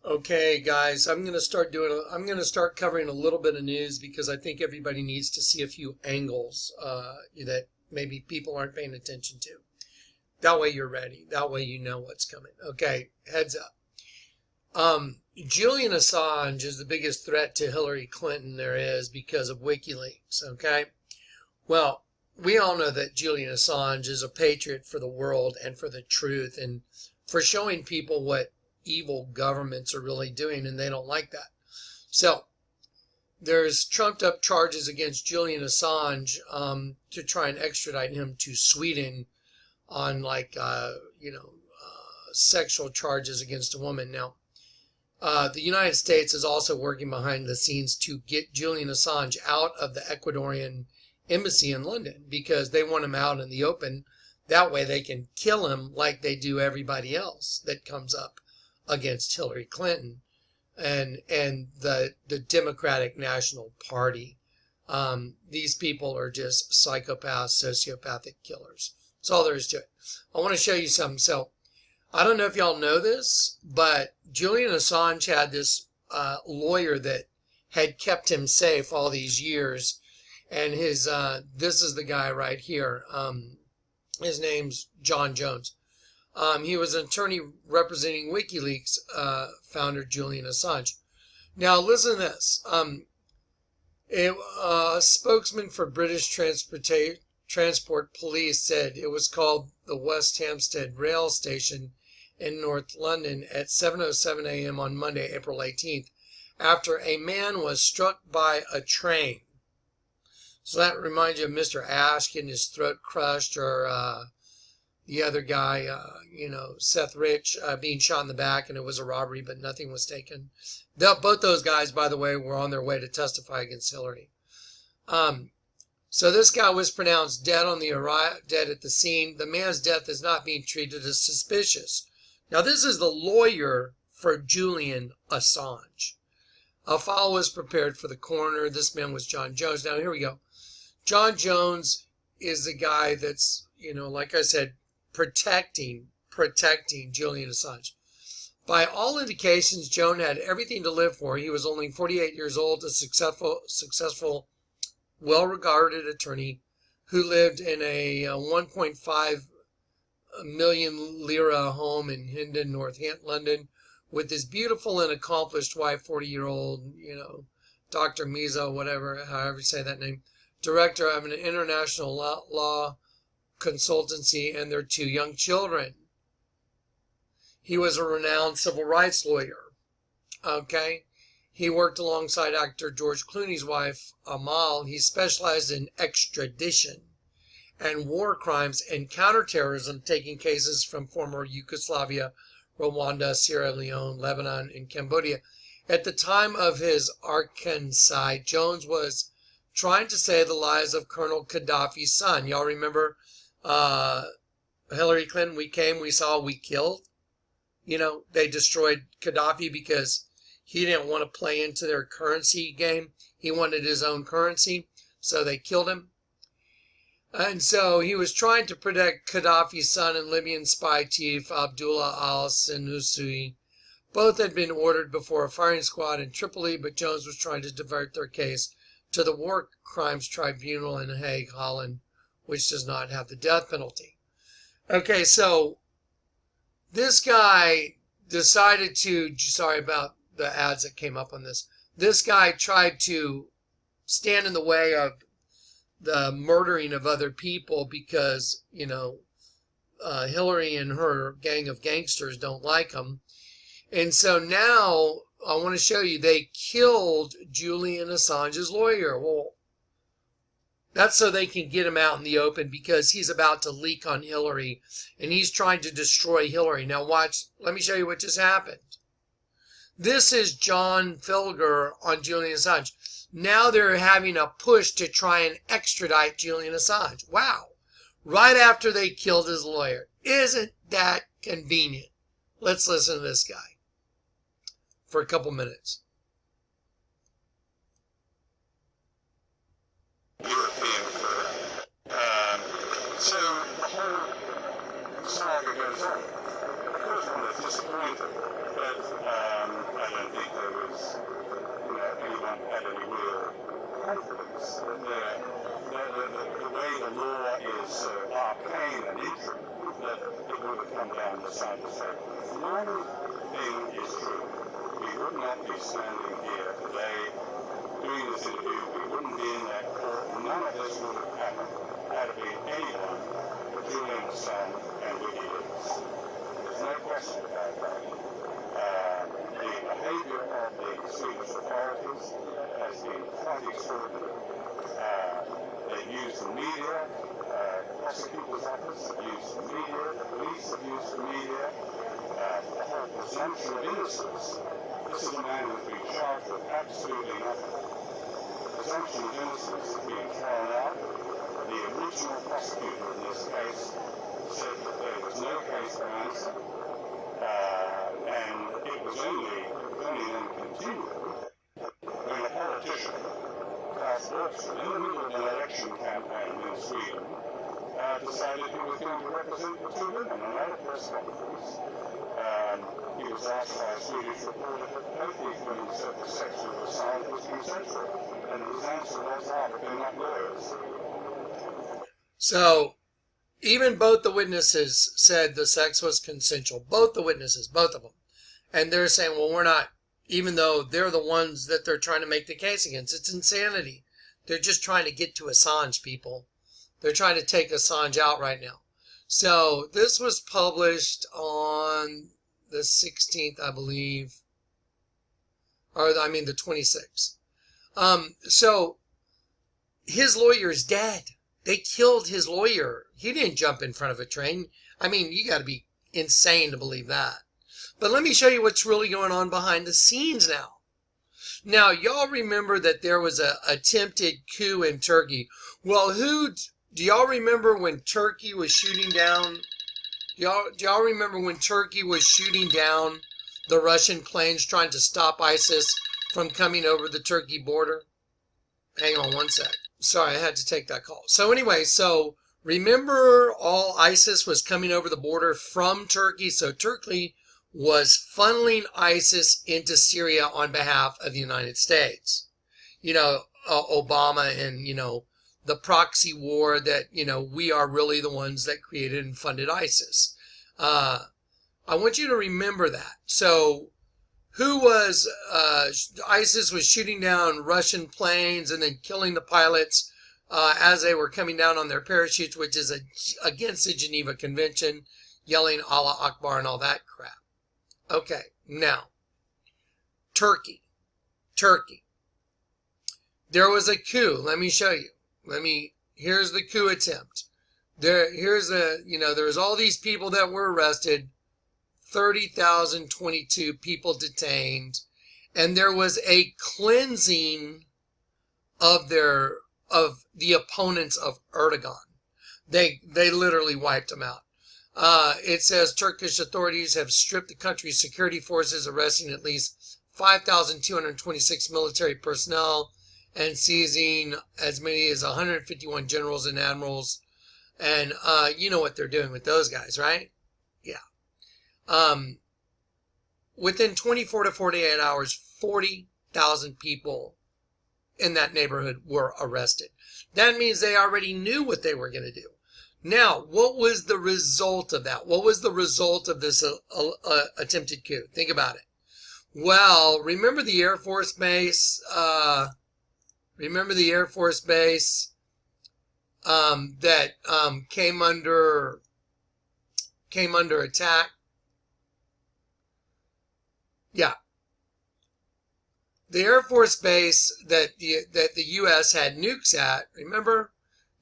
Okay, guys, I'm going to start covering a little bit of news because I think everybody needs to see a few angles that maybe people aren't paying attention to. That way you're ready. That way you know what's coming. Okay, heads up. Julian Assange is the biggest threat to Hillary Clinton there is because of WikiLeaks, okay? Well, we all know that Julian Assange is a patriot for the world and for the truth and for showing people what evil governments are really doing, and they don't like that. So there's trumped up charges against Julian Assange to try and extradite him to Sweden on sexual charges against a woman. Now, the United States is also working behind the scenes to get Julian Assange out of the Ecuadorian embassy in London because they want him out in the open. That way they can kill him like they do everybody else that comes up against Hillary Clinton and the Democratic National Party. These people are just psychopaths, sociopathic killers. That's all there is to it. I want to show you something. So I don't know if y'all know this, but Julian Assange had this lawyer that had kept him safe all these years. And this is the guy right here. His name's John Jones. He was an attorney representing WikiLeaks founder Julian Assange. Now listen to this. A spokesman for British Transport Police said it was called the West Hampstead Rail Station in North London at 7:07 a.m. on Monday, April 18th, after a man was struck by a train. So that reminds you of Mr. Ash getting his throat crushed, or the other guy, Seth Rich, being shot in the back, and it was a robbery, but nothing was taken. Both those guys, by the way, were on their way to testify against Hillary. So this guy was pronounced dead dead at the scene. The man's death is not being treated as suspicious. Now, this is the lawyer for Julian Assange. A file was prepared for the coroner. This man was John Jones. Now, here we go. John Jones is the guy that's, like I said, protecting Julian Assange. By all indications, Jones had everything to live for. He was only 48 years old, a successful, well-regarded attorney who lived in a 1.5 million lira home in Hendon, North London, with his beautiful and accomplished wife, 40-year-old, Dr. Mizo, whatever, however you say that name, director of an international law consultancy, and their 2 young children. He was a renowned civil rights lawyer. Okay? He worked alongside actor George Clooney's wife, Amal. He specialized in extradition and war crimes and counterterrorism, taking cases from former Yugoslavia, Rwanda, Sierra Leone, Lebanon, and Cambodia. At the time of his arkancide, Jones was trying to save the lives of Colonel Gaddafi's son. Y'all remember Hillary Clinton? We came, we saw, we killed. They destroyed Gaddafi because he didn't want to play into their currency game. He wanted his own currency, so they killed him. And so he was trying to protect Gaddafi's son and Libyan spy chief Abdullah al-Senussi. Both had been ordered before a firing squad in Tripoli, but Jones was trying to divert their case to the War Crimes Tribunal in Hague, Holland, which does not have the death penalty. Okay, so this guy decided to, sorry about the ads that came up on this. This guy tried to stand in the way of the murdering of other people because, Hillary and her gang of gangsters don't like him. And so now I want to show you they killed Julian Assange's lawyer. Well, that's so they can get him out in the open because he's about to leak on Hillary and he's trying to destroy Hillary. Now watch, let me show you what just happened. This is John Filger on Julian Assange. Now they're having a push to try and extradite Julian Assange. Wow. Right after they killed his lawyer. Isn't that convenient? Let's listen to this guy for a couple minutes. European so the whole saga goes on. Of course, one is disappointed, but come down the side and say, one thing is true. We would not be standing here today doing this interview. We wouldn't be in that court. None of this would have happened had it been anyone but Julian Assange and WikiLeaks. There's no question about that. The behavior of the Swedish authorities has been quite extraordinary. They've used the media, the prosecutor's office have used the media, the police have used the media, the whole presumption of innocence. This is a man who's been charged with absolutely nothing. The presumption of innocence is being thrown out. The original prosecutor in this case said that there was no case to answer, and it was only then continued when a politician, Klaus Bergström, in the middle of an election campaign in Sweden, decided he was going to represent the two women. And at a press conference, he was asked by a Swedish reporter that both these women said the sexual assault was consensual, and his answer was, but they're not lawyers. So, even both the witnesses said the sex was consensual. Both the witnesses, both of them. And they're saying, well, we're not, even though they're the ones that they're trying to make the case against. It's insanity. They're just trying to get to Assange, people. They're trying to take Assange out right now. So, this was published on the 16th, I believe. The 26th. So, his lawyer is dead. They killed his lawyer. He didn't jump in front of a train. You got to be insane to believe that. But let me show you what's really going on behind the scenes now. Now, y'all remember that there was an attempted coup in Turkey. Well, do y'all remember when Turkey was shooting down? Do y'all remember when Turkey was shooting down the Russian planes trying to stop ISIS from coming over the Turkey border? Hang on one sec. Sorry, I had to take that call. So anyway, remember all ISIS was coming over the border from Turkey. So Turkey was funneling ISIS into Syria on behalf of the United States. Obama and, the proxy war that, we are really the ones that created and funded ISIS. I want you to remember that. So ISIS was shooting down Russian planes and then killing the pilots as they were coming down on their parachutes, which is against the Geneva Convention, yelling Allah Akbar and all that crap. Okay, now, Turkey. There was a coup. Let me show you. Here's the coup attempt. There was all these people that were arrested. 30,022 people detained, and there was a cleansing of the opponents of Erdogan. They literally wiped them out. It says Turkish authorities have stripped the country's security forces, arresting at least 5,226 military personnel and seizing as many as 151 generals and admirals. And you know what they're doing with those guys, right? Yeah. Within 24 to 48 hours, 40,000 people in that neighborhood were arrested. That means they already knew what they were going to do. Now, what was the result of that? What was the result of this attempted coup? Think about it. Well, remember the Air Force base? That came under attack? Yeah. The Air Force base that the U.S. had nukes at, remember?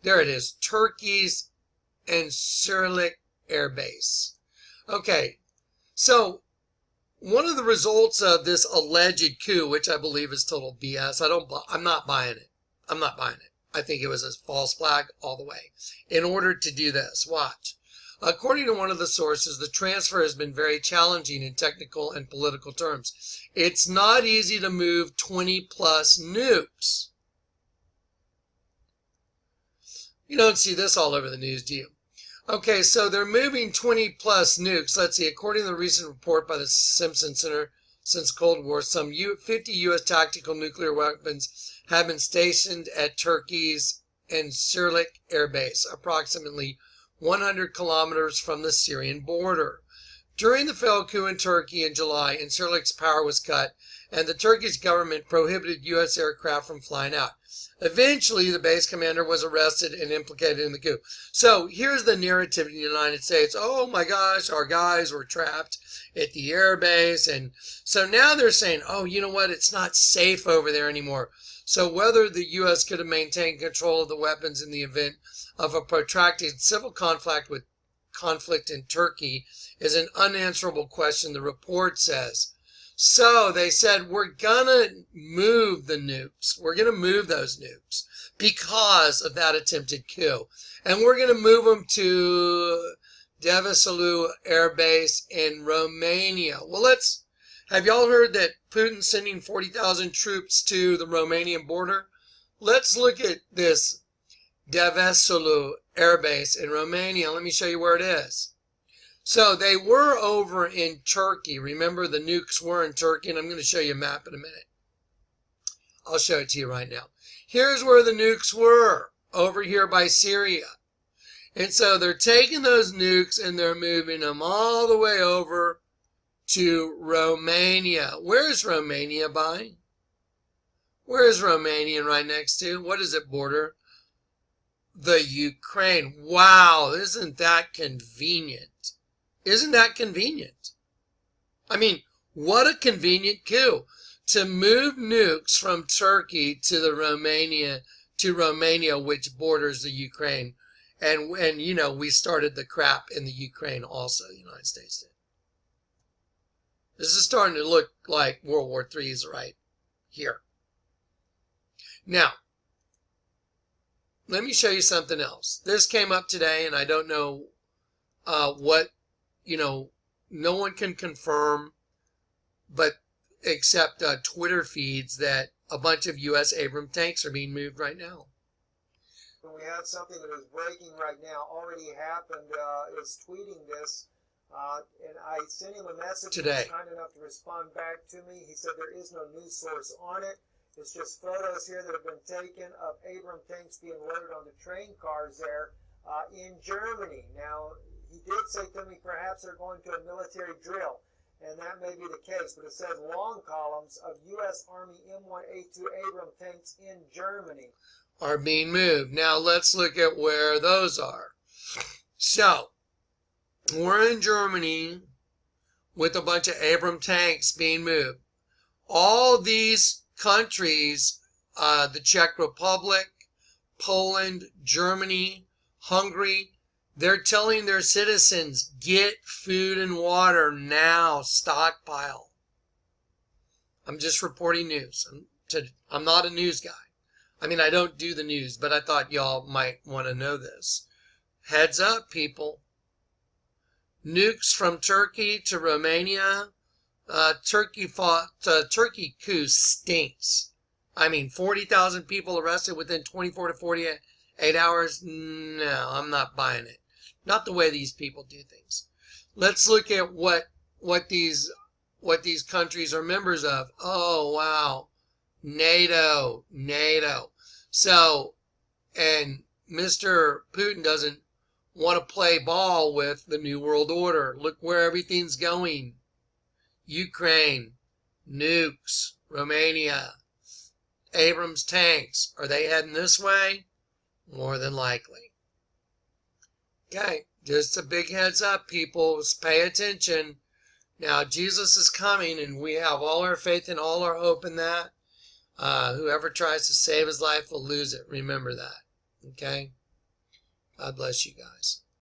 There it is, Turkey's Incirlik Air Base. Okay, so one of the results of this alleged coup, which I believe is total BS, I'm not buying it. I think it was a false flag all the way. In order to do this, watch. According to one of the sources, the transfer has been very challenging in technical and political terms. It's not easy to move 20 plus nukes. You don't see this all over the news, do you? Okay, so they're moving 20 plus nukes. Let's see, according to the recent report by the Simpson Center, since Cold War, some 50 U.S. tactical nuclear weapons have been stationed at Turkey's Incirlik Air Base, approximately 100 kilometers from the Syrian border. During the failed coup in Turkey in July, Incirlik's power was cut, and the Turkish government prohibited U.S. aircraft from flying out. Eventually, the base commander was arrested and implicated in the coup. So here's the narrative in the United States. Oh my gosh, our guys were trapped at the air base. And so now they're saying, oh, you know what? It's not safe over there anymore. So whether the U.S. could have maintained control of the weapons in the event of a protracted civil conflict in Turkey is an unanswerable question, the report says. So they said, we're going to move the nukes. We're going to move those nukes because of that attempted coup. And we're going to move them to Devesalu Air Base in Romania. Well, have y'all heard that Putin's sending 40,000 troops to the Romanian border? Let's look at this Devesalu Air Base in Romania. Let me show you where it is. So they were over in Turkey. Remember, the nukes were in Turkey, and I'm going to show you a map in a minute. I'll show it to you right now. Here's where the nukes were, over here by Syria. And so they're taking those nukes and they're moving them all the way over to Romania. Where's Romania by? Where is Romania right next to? What is it border? The Ukraine. Wow, isn't that convenient? Isn't that convenient? I mean, what a convenient coup to move nukes from Turkey to Romania, which borders the Ukraine. And you know, we started the crap in the Ukraine also, the United States did. This is starting to look like World War III is right here. Now, let me show you something else. This came up today, and I don't know what, no one can confirm, but except Twitter feeds that a bunch of U.S. Abrams tanks are being moved right now. We have something that is breaking right now, already happened, is tweeting this, and I sent him a message today. He was kind enough to respond back to me. He said there is no news source on it. It's just photos here that have been taken of Abrams tanks being loaded on the train cars there in Germany. Now, he did say to me perhaps they're going to a military drill, and that may be the case, but it says long columns of U.S. Army M1A2 Abrams tanks in Germany are being moved. Now, let's look at where those are. So, we're in Germany with a bunch of Abrams tanks being moved. All these countries, the Czech Republic, Poland, Germany, Hungary, they're telling their citizens, get food and water now, stockpile. I'm just reporting news. I'm not a news guy. I mean, I don't do the news, but I thought y'all might want to know this. Heads up, people. Nukes from Turkey to Romania. Turkey coup stinks. I mean, 40,000 people arrested within 24 to 48 hours. No, I'm not buying it. Not the way these people do things. Let's look at what these countries are members of. Oh, wow. NATO. So, and Mr. Putin doesn't want to play ball with the New World Order. Look where everything's going. Ukraine, nukes, Romania, Abrams tanks. Are they heading this way? More than likely. Okay, just a big heads up, people. Pay attention. Now, Jesus is coming, and we have all our faith and all our hope in that. Whoever tries to save his life will lose it. Remember that. Okay? God bless you guys.